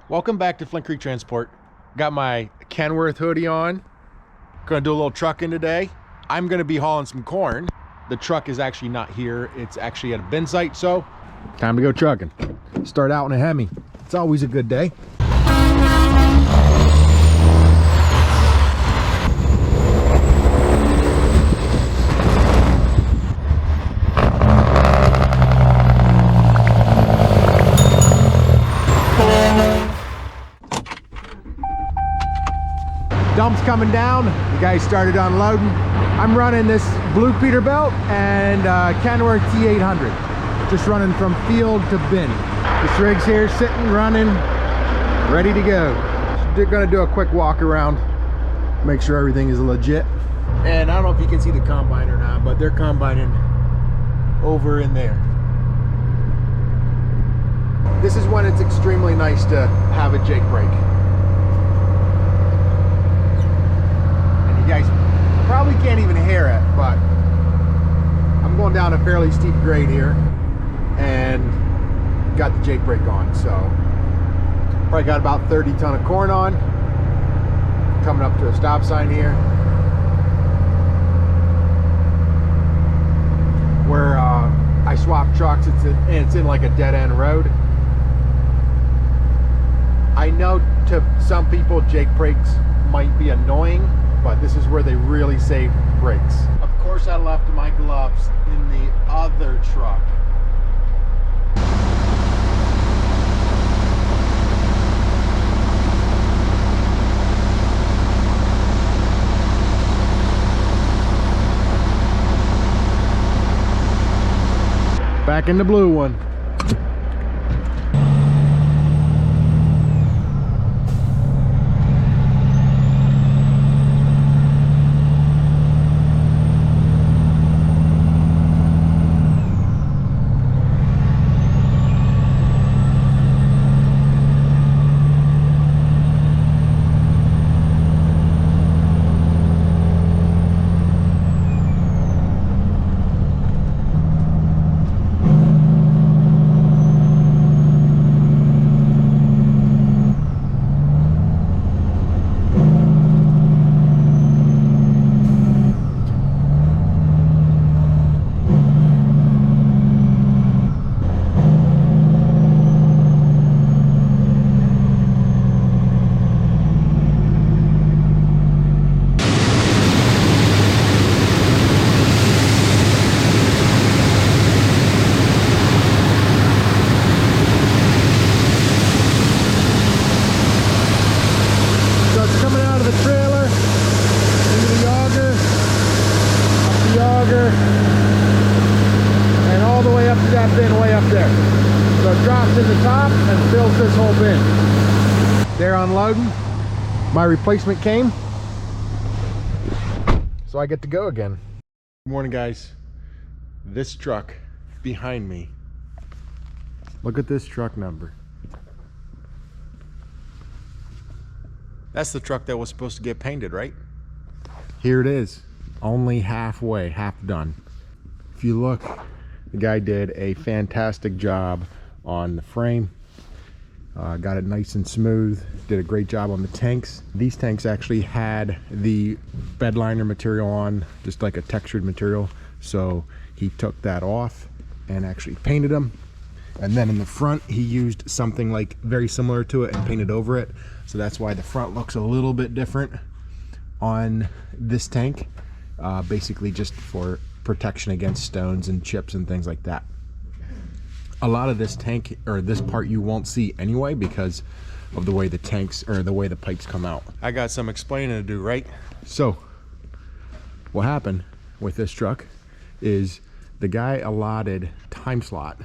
Welcome back to Flint Creek Transport. Got my Kenworth hoodie on. Gonna do a little trucking today. I'm gonna be hauling some corn. The truck is actually not here. It's actually at a bin site, so time to go trucking. Start out in a Hemi. It's always a good day. Dump's coming down. The guys started unloading. I'm running this blue Peterbilt and Kenworth T800. Just running from field to bin. This rig's here sitting, running, ready to go. They're gonna do a quick walk around, make sure everything is legit. And I don't know if you can see the combine or not, but they're combining over in there. This is when it's extremely nice to have a Jake brake. You guys probably can't even hear it, but I'm going down a fairly steep grade here and got the Jake brake on, so probably got about 30 ton of corn on. Coming up to a stop sign here where I swap trucks. It's in like a dead end road. I know to some people Jake brakes might be annoying, but this is where they really save brakes. Of course, I left my gloves in the other truck. Back in the blue one. And all the way up to that bin way up there. So it drops in the top and fills this whole bin. They're unloading. My replacement came, so I get to go again. Good morning, guys. This truck behind me, look at this truck number. That's the truck that was supposed to get painted, right? Here it is. Only halfway, half done. If you look, the guy did a fantastic job on the frame. Got it nice and smooth. Did a great job on the tanks. These tanks actually had the bed liner material on, just like a textured material. So he took that off and actually painted them. And then in the front, he used something like very similar to it and painted over it. So that's why the front looks a little bit different on this tank. Basically just for protection against stones and chips and things like that. A lot of this tank, or this part, you won't see anyway because of the way the tanks, or the way the pipes come out. I got some explaining to do, right? So what happened with this truck is the guy allotted time slot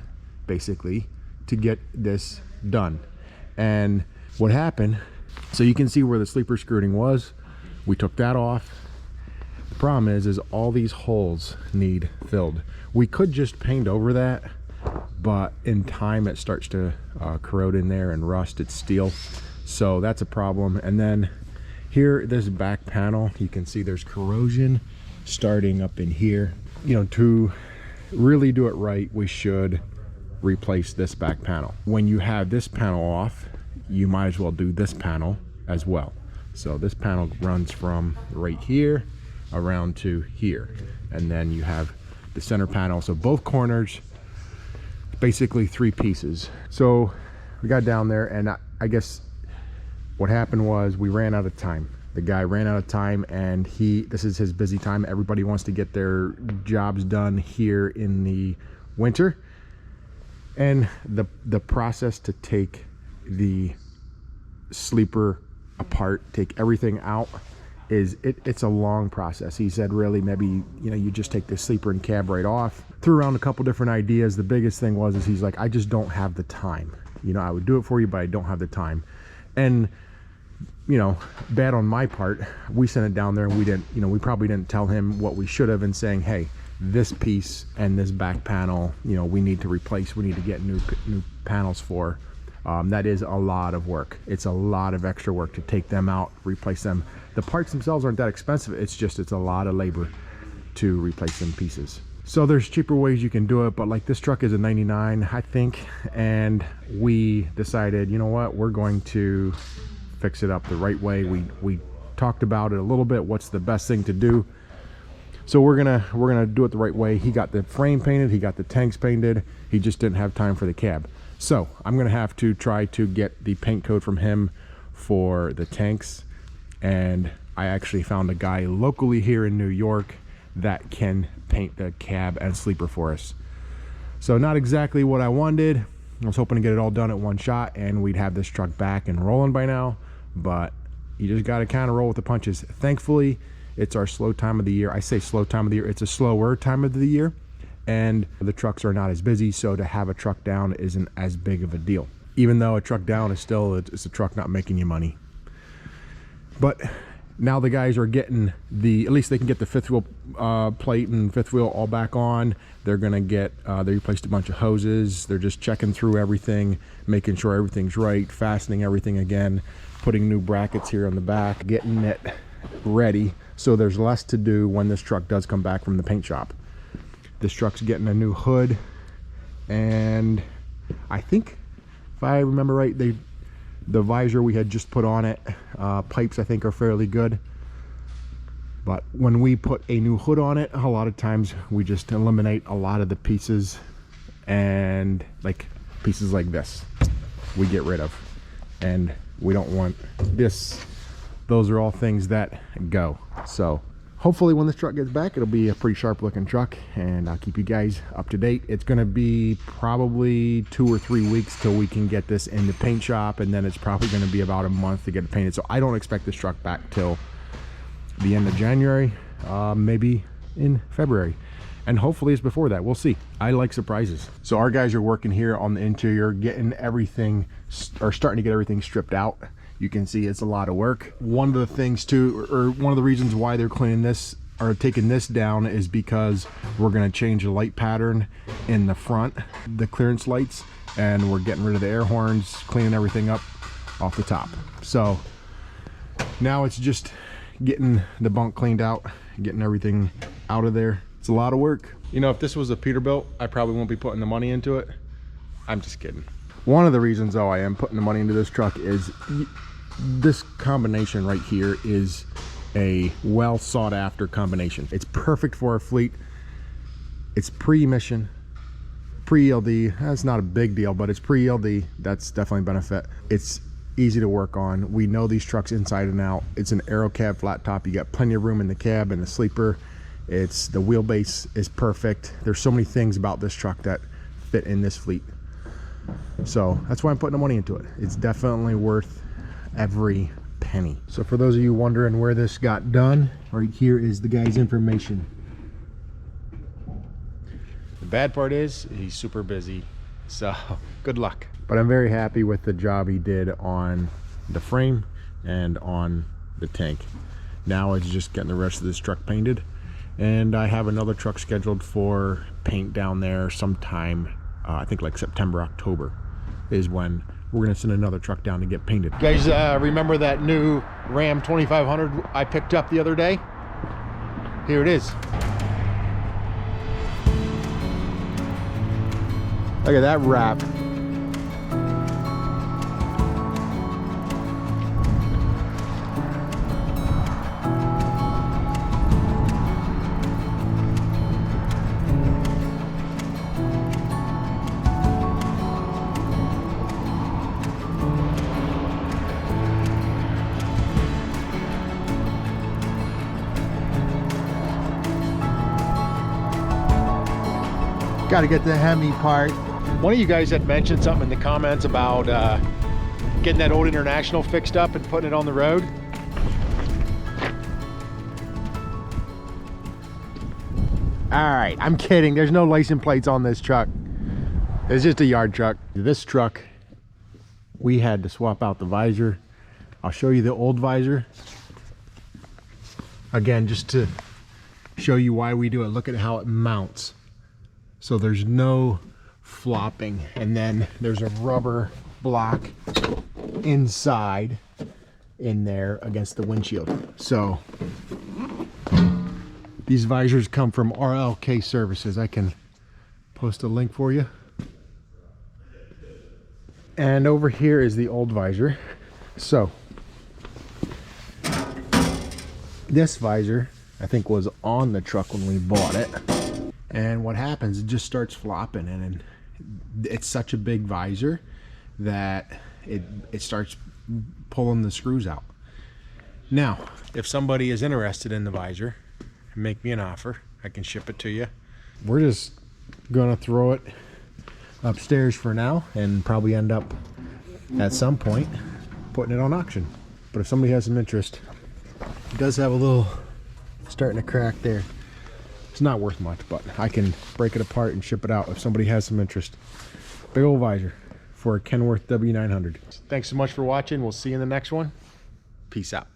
basically to get this done. And what happened, so you can see where the sleeper skirting was. We took that off. The problem is all these holes need filled. We could just paint over that, but in time it starts to corrode in there and rust. It's steel, so that's a problem. And then here, this back panel, you can see there's corrosion starting up in here. You know, to really do it right, we should replace this back panel. When you have this panel off, you might as well do this panel as well. So this panel runs from right here around to here, and then you have the center panel. So both corners, basically 3 pieces. So we got down there, and I guess what happened was we ran out of time. The guy ran out of time, and this is his busy time. Everybody wants to get their jobs done here in the winter, and the process to take the sleeper apart, take everything out, it's a long process. He said really maybe, you know, you just take the sleeper and cab right off. Threw around a couple different ideas. The biggest thing was he's like, I just don't have the time. You know, I would do it for you, but I don't have the time. And you know, bad on my part. We sent it down there, and we didn't, you know, we probably didn't tell him what we should have, in saying, hey, this piece and this back panel, you know, we need to replace, we need to get new panels for. That is a lot of work. It's a lot of extra work to take them out, replace them. The parts themselves aren't that expensive. It's just, it's a lot of labor to replace them pieces. So there's cheaper ways you can do it, but like this truck is a 99, I think, and we decided, you know what, we're going to fix it up the right way. We talked about it a little bit, what's the best thing to do. So we're gonna do it the right way. He got the frame painted, he got the tanks painted, he just didn't have time for the cab. So I'm gonna have to try to get the paint code from him for the tanks, and I actually found a guy locally here in New York that can paint the cab and sleeper for us. So not exactly what I wanted. I was hoping to get it all done at one shot and we'd have this truck back and rolling by now, but you just got to kind of roll with the punches. Thankfully, it's our slow time of the year. I say slow time of the year, it's a slower time of the year, and the trucks are not as busy, so to have a truck down isn't as big of a deal. Even though a truck down is still, it's a truck not making you money. But now the guys are getting at least they can get the fifth wheel plate and fifth wheel all back on. They're gonna get, they replaced a bunch of hoses. They're just checking through everything, making sure everything's right, fastening everything again, putting new brackets here on the back, getting it ready so there's less to do when this truck does come back from the paint shop. This truck's getting a new hood, and I think, if I remember right, the visor we had just put on it, pipes I think are fairly good. But when we put a new hood on it, a lot of times we just eliminate a lot of the pieces, and like pieces like this we get rid of, and we don't want this. Those are all things that go. So hopefully when this truck gets back, it'll be a pretty sharp looking truck, and I'll keep you guys up to date. It's gonna be probably 2 or 3 weeks till we can get this in the paint shop, and then it's probably gonna be about a month to get it painted. So I don't expect this truck back till the end of January, maybe in February, and hopefully it's before that. We'll see. I like surprises. So our guys are working here on the interior, getting everything, or starting to get everything stripped out. You can see it's a lot of work. One of the things too, or one of the reasons why they're cleaning this or taking this down, is because we're going to change the light pattern in the front, the clearance lights, and we're getting rid of the air horns, cleaning everything up off the top. So now it's just getting the bunk cleaned out, getting everything out of there. It's a lot of work. You know, if this was a Peterbilt, I probably won't be putting the money into it. I'm just kidding. One of the reasons though I am putting the money into this truck is this combination right here is a well sought after combination. It's perfect for our fleet. It's pre-emission, pre-ELD. That's not a big deal, but it's pre-ELD. That's definitely a benefit. It's easy to work on. We know these trucks inside and out. It's an aero cab flat top. You got plenty of room in the cab and the sleeper. It's, the wheelbase is perfect. There's so many things about this truck that fit in this fleet. So that's why I'm putting the money into it. It's definitely worth every penny. So for those of you wondering where this got done, right here is the guy's information. The bad part is he's super busy, so good luck. But I'm very happy with the job he did on the frame and on the tank. Now it's just getting the rest of this truck painted, and I have another truck scheduled for paint down there sometime, I think like September, October is when we're gonna send another truck down to get painted. Guys, remember that new Ram 2500 I picked up the other day? Here it is. Look at that wrap. Got to get the Hemi part. One of you guys had mentioned something in the comments about getting that old International fixed up and putting it on the road. All right, I'm kidding. There's no license plates on this truck. It's just a yard truck. This truck, we had to swap out the visor. I'll show you the old visor. Again, just to show you why we do it. Look at how it mounts. So there's no flopping. And then there's a rubber block inside in there against the windshield. So these visors come from RLK Services. I can post a link for you. And over here is the old visor. So this visor, I think, was on the truck when we bought it. And what happens, it just starts flopping, and it's such a big visor that it starts pulling the screws out. Now, if somebody is interested in the visor, make me an offer. I can ship it to you. We're just gonna throw it upstairs for now and probably end up at some point putting it on auction. But if somebody has some interest, it does have a little starting to crack there. It's not worth much, but I can break it apart and ship it out if somebody has some interest. Big old visor for a Kenworth W900. Thanks so much for watching. We'll see you in the next one. Peace out.